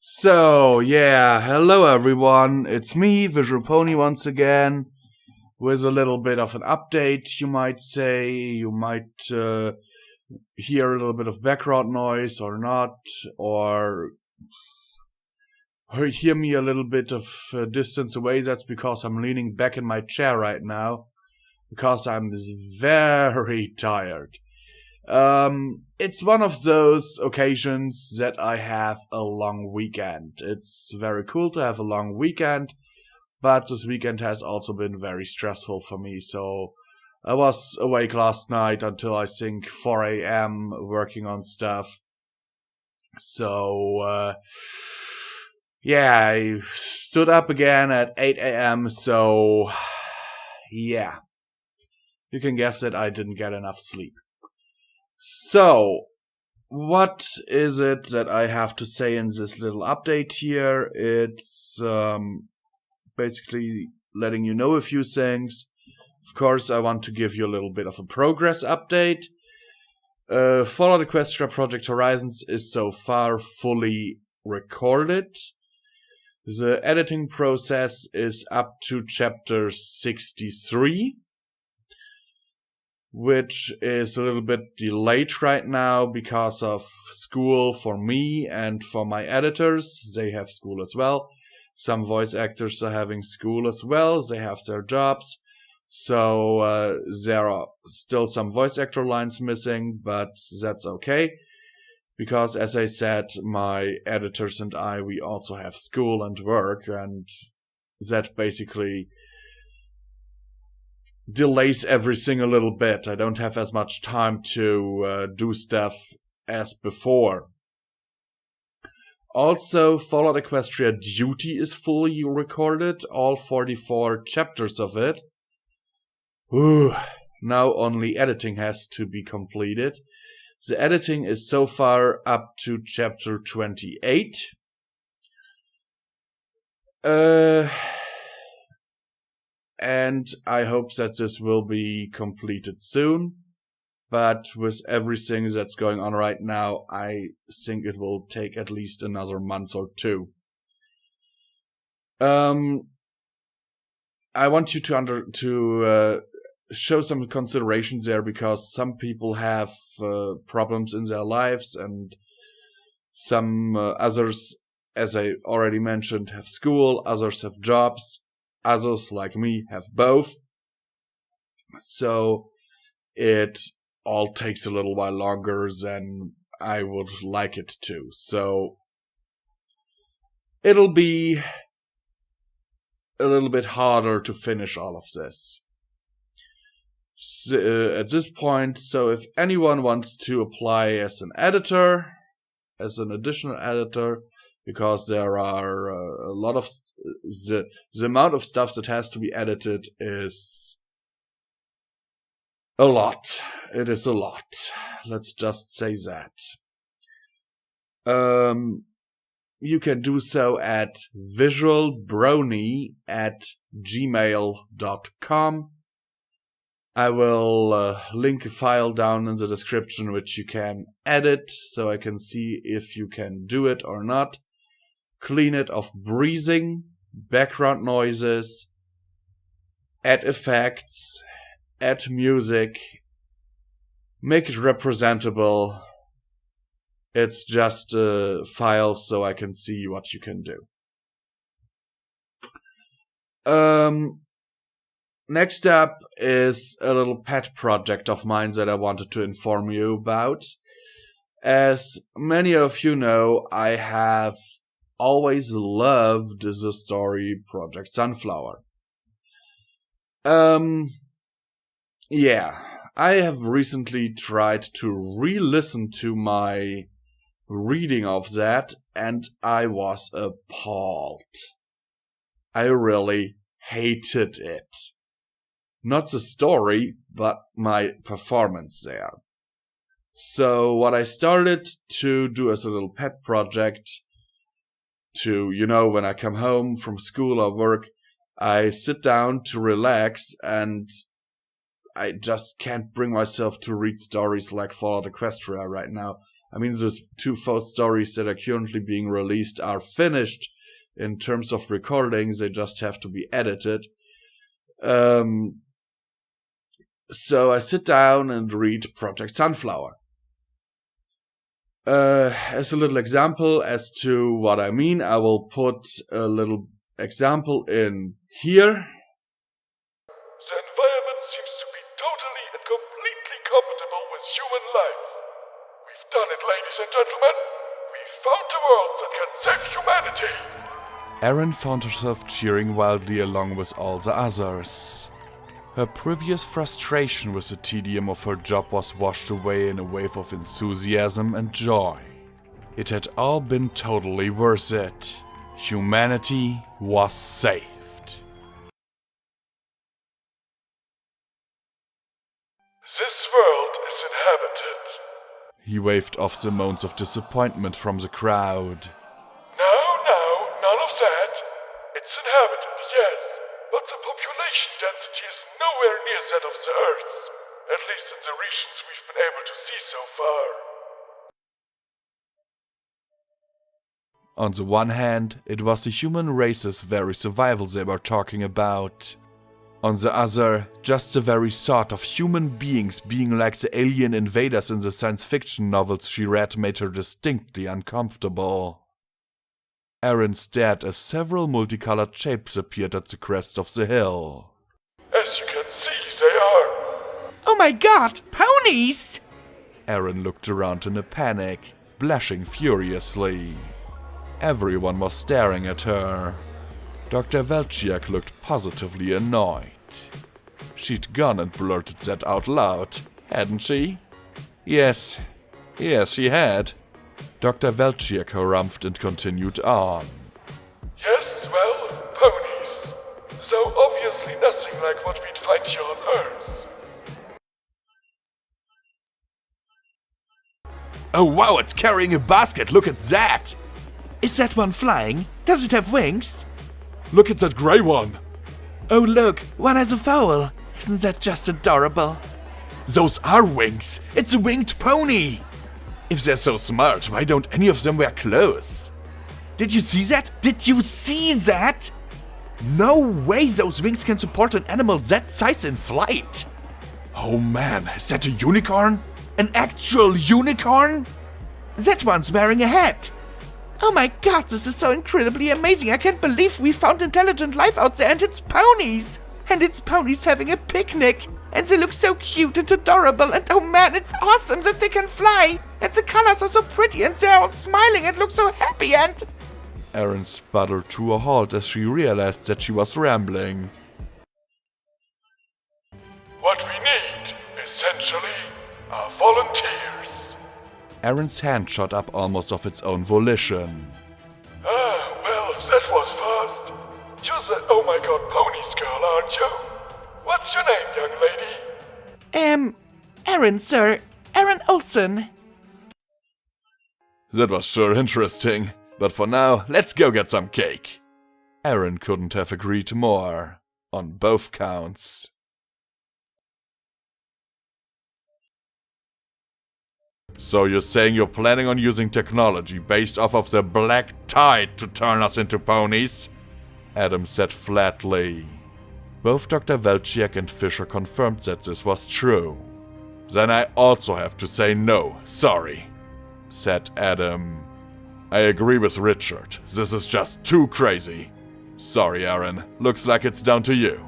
So, yeah, hello everyone, it's me, Visual Pony once again, with a little bit of an update, you might say. You might hear a little bit of background noise or not, or hear me a little bit of distance away. That's because I'm leaning back in my chair right now, because I'm very tired. It's one of those occasions that I have a long weekend. It's very cool to have a long weekend, but this weekend has also been very stressful for me. So I was awake last night until I think 4 a.m. working on stuff. So, yeah, I stood up again at 8 a.m. So, yeah, you can guess that I didn't get enough sleep. So, what is it that I have to say in this little update here? It's basically letting you know a few things. Of course, I want to give you a little bit of a progress update. Fallout Equestria Project Horizons is so far fully recorded. The editing process is up to chapter 63. Which is a little bit delayed right now because of school for me and for my editors. They have school as well. Some voice actors are having school as well. They have their jobs. So there are still some voice actor lines missing, but that's okay. Because as I said, my editors and we also have school and work, and that basically delays everything a little bit. I don't have as much time to do stuff as before. Also, Fallout Equestria Duty is fully recorded, all 44 chapters of it. Now only editing has to be completed. The editing is so far up to chapter 28. And I hope that this will be completed soon. But with everything that's going on right now, I think it will take at least another month or two. I want you to show some considerations there, because some people have problems in their lives, and some others, as I already mentioned, have school, others have jobs. Others, like me, have both. So it all takes a little while longer than I would like it to. So it'll be a little bit harder to finish all of this. At this point, so if anyone wants to apply as an editor, as an additional editor, because there are a lot of the amount of stuff that has to be edited is a lot. It is a lot. Let's just say that. You can do so at visualbrony@gmail.com. I will link a file down in the description which you can edit, so I can see if you can do it or not. Clean it of breathing, background noises, add effects, add music, make it representable. It's just a file so I can see what you can do. Next up is a little pet project of mine that I wanted to inform you about. As many of you know, I have always loved the story Project Sunflower. Yeah, I have recently tried to re-listen to my reading of that, and I was appalled. I really hated it. Not the story, but my performance there. So what I started to do as a little pet project, to, when I come home from school or work, I sit down to relax, and I just can't bring myself to read stories like Fallout Equestria right now. I mean, the two first stories that are currently being released are finished in terms of recordings. They just have to be edited. So I sit down and read Project Sunflower. As a little example as to what I mean, I will put a little example in here. The environment seems to be totally and completely compatible with human life. We've done it, ladies and gentlemen. We've found a world that can save humanity. Erin found herself cheering wildly along with all the others. Her previous frustration with the tedium of her job was washed away in a wave of enthusiasm and joy. It had all been totally worth it. Humanity was saved. This world is inhabited. He waved off the moans of disappointment from the crowd. No, none of that. It's inhabited, yes, but the population density is nowhere near that of the Earth, at least in the regions we've been able to see so far. On the one hand, it was the human race's very survival they were talking about. On the other, just the very thought of human beings being like the alien invaders in the science fiction novels she read made her distinctly uncomfortable. Erin stared as several multicolored shapes appeared at the crest of the hill. As you can see, they are. Oh my god, ponies! Erin looked around in a panic, blushing furiously. Everyone was staring at her. Dr. Velchiak looked positively annoyed. She'd gone and blurted that out loud, hadn't she? Yes, she had. Dr. Velchiak harumphed and continued on. Yes, well, ponies. So obviously nothing like what we'd find here on Earth. Oh wow, it's carrying a basket, look at that! Is that one flying? Does it have wings? Look at that grey one! Oh look, one has a fowl. Isn't that just adorable? Those are wings! It's a winged pony! If they're so smart, why don't any of them wear clothes? Did you see that? Did you see that? No way those wings can support an animal that size in flight. Oh man, is that a unicorn? An actual unicorn? That one's wearing a hat. Oh my god, this is so incredibly amazing. I can't believe we found intelligent life out there, and it's ponies. And it's ponies having a picnic. And they look so cute and adorable, and oh man, it's awesome that they can fly. And the colors are so pretty, and they're all smiling and look so happy, and... Erin sputtered to a halt as she realized that she was rambling. What we need, essentially, are volunteers. Erin's hand shot up almost of its own volition. Ah, well, that was fast. You're the oh my god ponies girl, aren't you? What's your name, young lady? Erin, sir. Erin Olsen. That was sure interesting, but for now, let's go get some cake. Erin couldn't have agreed more, on both counts. So you're saying you're planning on using technology based off of the black tide to turn us into ponies? Adam said flatly. Both Dr. Velchiak and Fisher confirmed that this was true. Then I also have to say no, sorry, said Adam. I agree with Richard, this is just too crazy. Sorry, Erin, looks like it's down to you.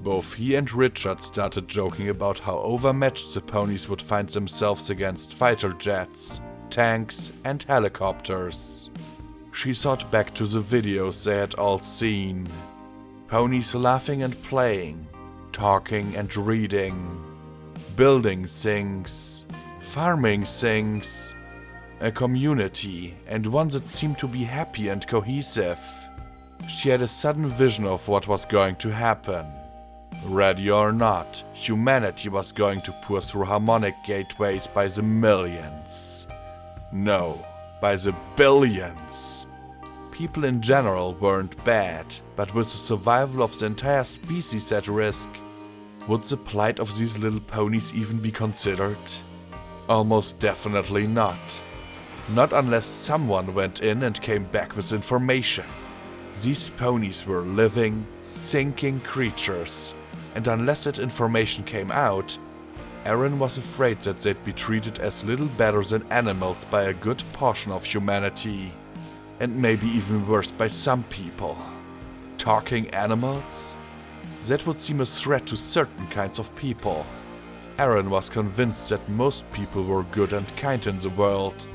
Both he and Richard started joking about how overmatched the ponies would find themselves against fighter jets, tanks, and helicopters. She thought back to the videos they had all seen. Ponies laughing and playing, talking and reading, building things, farming things, a community, and one that seemed to be happy and cohesive. She had a sudden vision of what was going to happen. Ready or not, humanity was going to pour through harmonic gateways by the millions. No, by the billions. People in general weren't bad, but with the survival of the entire species at risk, Would the plight of these little ponies even be considered? Almost definitely not. Not unless someone went in and came back with information. These ponies were living, thinking creatures, and unless that information came out, Aaron was afraid that they'd be treated as little better than animals by a good portion of humanity, and maybe even worse by some people. Talking animals? That would seem a threat to certain kinds of people. Aaron was convinced that most people were good and kind in the world,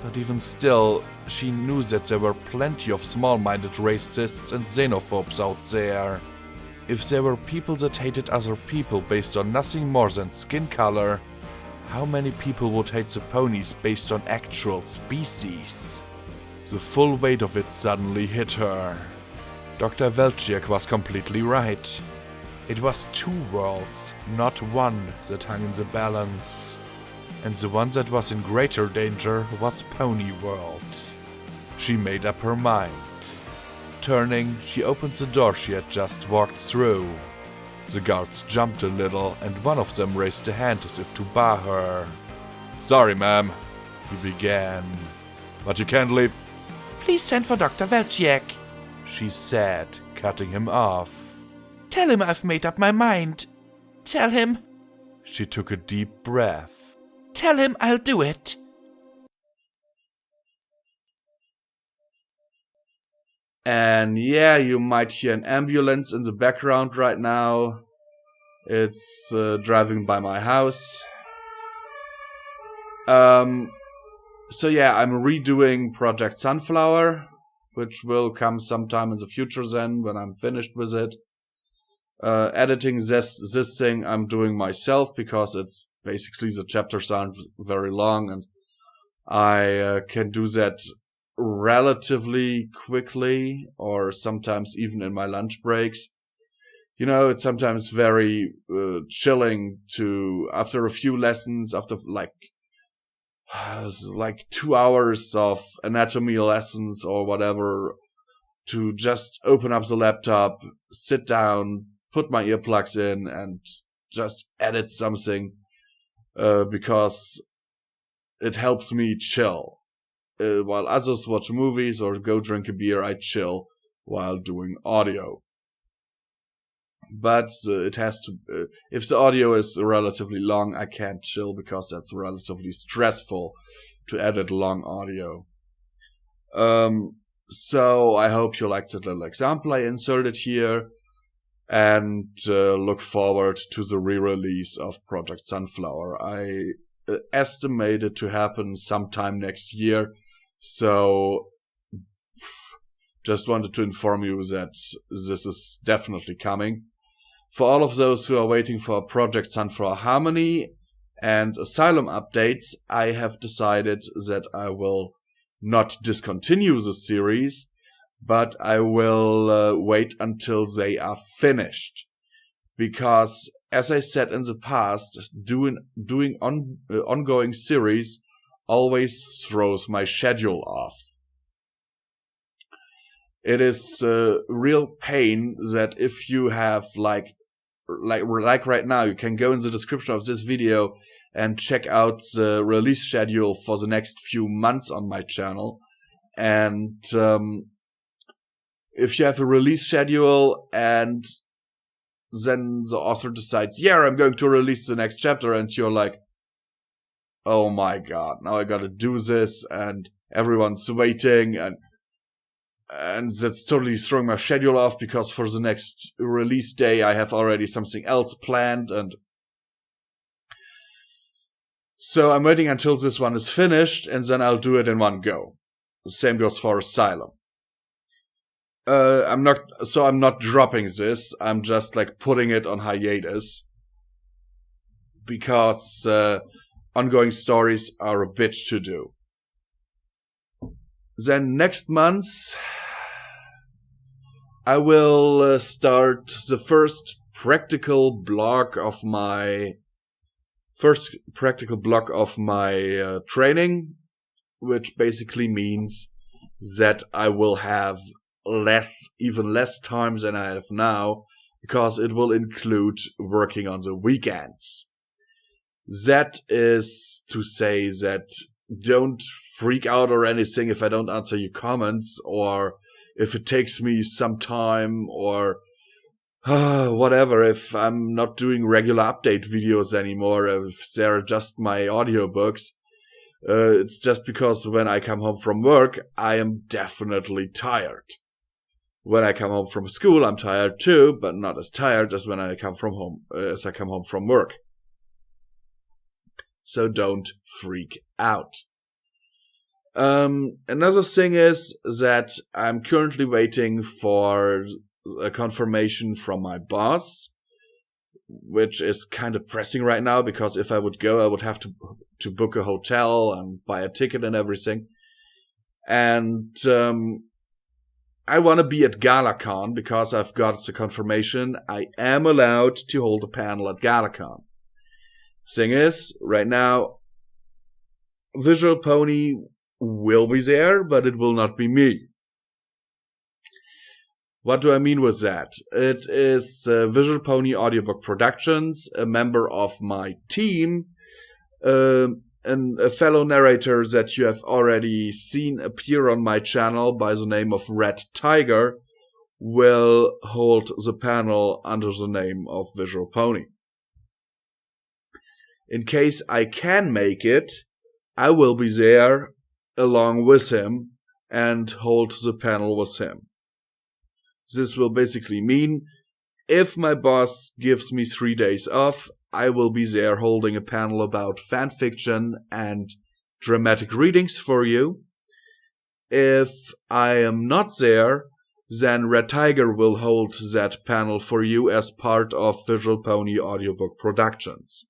but even still, she knew that there were plenty of small-minded racists and xenophobes out there. If there were people that hated other people based on nothing more than skin color, how many people would hate the ponies based on actual species? The full weight of it suddenly hit her. Dr. Welchiak was completely right. It was two worlds, not one, that hung in the balance. And the one that was in greater danger was Pony World. She made up her mind. Turning, she opened the door she had just walked through. The guards jumped a little, and one of them raised a hand as if to bar her. "Sorry, ma'am," he began, "but you can't leave." "Please send for Dr. Welchiak," she said, cutting him off. "Tell him I've made up my mind. Tell him..." She took a deep breath. "Tell him I'll do it." And yeah, you might hear an ambulance in the background right now. It's driving by my house. So yeah, I'm redoing Project Sunflower, which will come sometime in the future then, when I'm finished with it. Editing this thing I'm doing myself, because it's basically the chapters aren't very long, and I can do that relatively quickly, or sometimes even in my lunch breaks. You know, it's sometimes very chilling to, after a few lessons, after like 2 hours of anatomy lessons or whatever, to just open up the laptop, sit down, put my earplugs in, and just edit something, because it helps me chill. While others watch movies or go drink a beer, I chill while doing audio. But it has to. If the audio is relatively long, I can't chill, because that's relatively stressful to edit long audio. So I hope you liked that little example I inserted here, and look forward to the re-release of Project Sunflower. I estimate it to happen sometime next year, so just wanted to inform you that this is definitely coming. For all of those who are waiting for Project Sunflower Harmony and Asylum updates, I have decided that I will not discontinue the series, but I will wait until they are finished. Because, as I said in the past, doing ongoing series always throws my schedule off. It is a real pain that if you have like right now, you can go in the description of this video and check out the release schedule for the next few months on my channel. And if you have a release schedule and then the author decides, yeah, I'm going to release the next chapter, and you're like, oh my god, now I gotta do this, and everyone's waiting, and that's totally throwing my schedule off, because for the next release day I have already something else planned, and so I'm waiting until this one is finished, and then I'll do it in one go. The same goes for Asylum. I'm not dropping this, I'm just like putting it on hiatus, because ongoing stories are a bitch to do. Then next month, I will start the first practical block of my training, which basically means that I will have even less time than I have now because it will include working on the weekends. That is to say that don't freak out or anything if I don't answer your comments, or if it takes me some time, or whatever, if I'm not doing regular update videos anymore, if they're just my audiobooks. It's just because when I come home from work, I am definitely tired. When I come home from school, I'm tired too, but not as tired as when I come home from work. So don't freak out. Another thing is that I'm currently waiting for a confirmation from my boss, which is kind of pressing right now, because if I would go, I would have to book a hotel and buy a ticket and everything. And I want to be at GalaCon because I've got the confirmation I am allowed to hold a panel at GalaCon. Thing is, right now, Visual Pony will be there, but it will not be me. What do I mean with that? It is Visual Pony Audiobook Productions, a member of my team, and a fellow narrator that you have already seen appear on my channel by the name of RedTiger, will hold the panel under the name of Visual Pony. In case I can make it, I will be there along with him and hold the panel with him. This will basically mean if my boss gives me 3 days off, I will be there holding a panel about fanfiction and dramatic readings for you. If I am not there, then RedTiger will hold that panel for you as part of Visual Pony Audiobook Productions.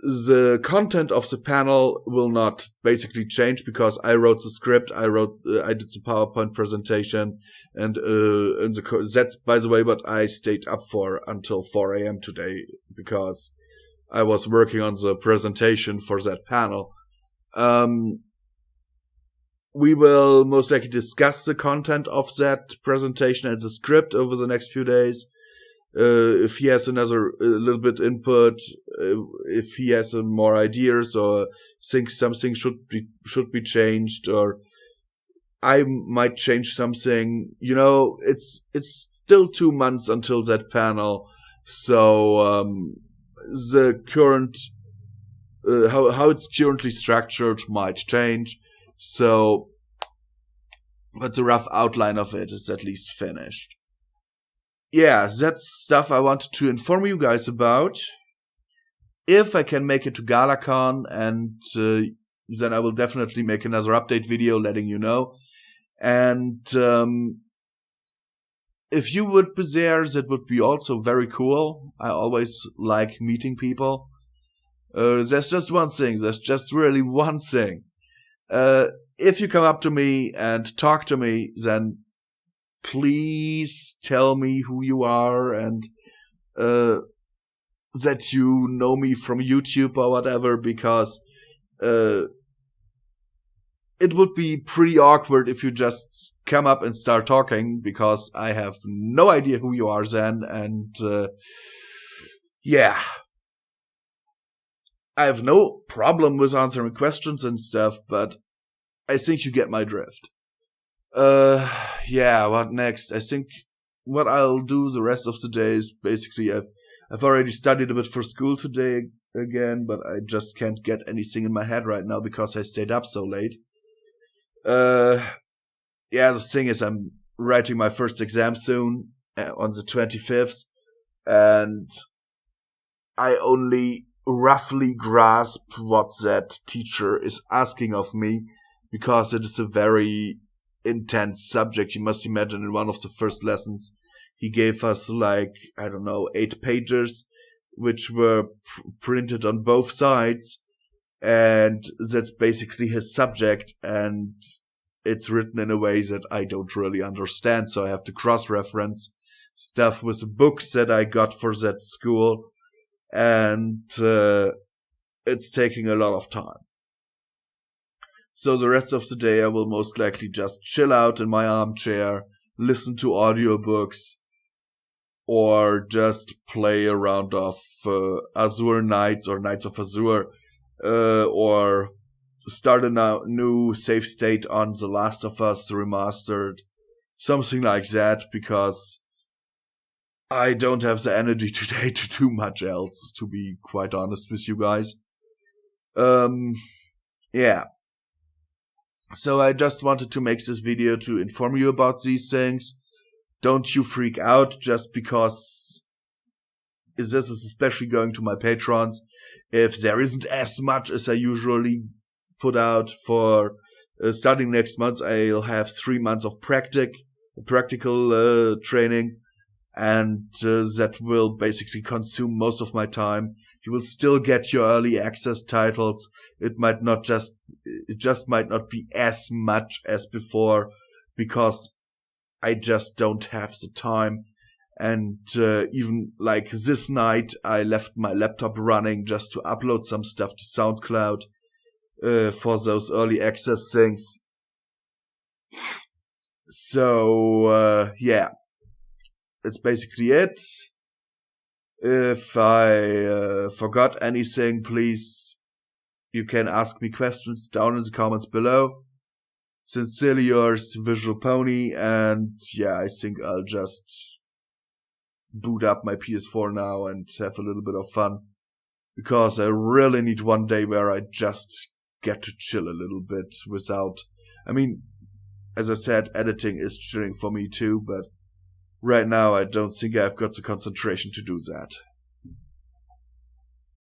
The content of the panel will not basically change because I wrote the script, I did the PowerPoint presentation, and that's, by the way, what I stayed up for until 4 a.m. today, because I was working on the presentation for that panel. We will most likely discuss the content of that presentation and the script over the next few days. If he has a little bit input, if he has some more ideas, or thinks something should be changed, or I might change something. You know, it's still 2 months until that panel, so the current how it's currently structured might change. So, but the rough outline of it is at least finished. Yeah, that's stuff I wanted to inform you guys about. If I can make it to GalaCon, and then I will definitely make another update video letting you know. And if you would be there, that would be also very cool. I always like meeting people. There's just one thing. There's just really one thing. If you come up to me and talk to me, then please tell me who you are and that you know me from YouTube or whatever, because it would be pretty awkward if you just come up and start talking, because I have no idea who you are then, and yeah. I have no problem with answering questions and stuff, but I think you get my drift. Yeah, what next? I think what I'll do the rest of the day is basically I've already studied a bit for school today again, but I just can't get anything in my head right now because I stayed up so late. Yeah, the thing is, I'm writing my first exam soon on the 25th, and I only roughly grasp what that teacher is asking of me, because it is a very intense subject. You must imagine, in one of the first lessons, he gave us 8 pages, which were printed on both sides, and that's basically his subject, and it's written in a way that I don't really understand, so I have to cross-reference stuff with the books that I got for that school, and it's taking a lot of time. So the rest of the day I will most likely just chill out in my armchair, listen to audiobooks, or just play a round of Azure Knights or Knights of Azure, or start a new save state on The Last of Us Remastered, something like that, because I don't have the energy today to do much else, to be quite honest with you guys. Yeah. So I just wanted to make this video to inform you about these things. Don't you freak out just because this is especially going to my patrons. If there isn't as much as I usually put out for starting next month, I'll have 3 months of practical training, and that will basically consume most of my time. You will still get your early access titles. It just might not be as much as before, because I just don't have the time. And even like this night, I left my laptop running just to upload some stuff to SoundCloud for those early access things. So, yeah. That's basically it. If I forgot anything, please, you can ask me questions down in the comments below. Sincerely yours, Visual Pony, and yeah, I think I'll just boot up my PS4 now and have a little bit of fun, because I really need one day where I just get to chill a little bit without, I mean, as I said, editing is chilling for me too, but right now I don't think I've got the concentration to do that.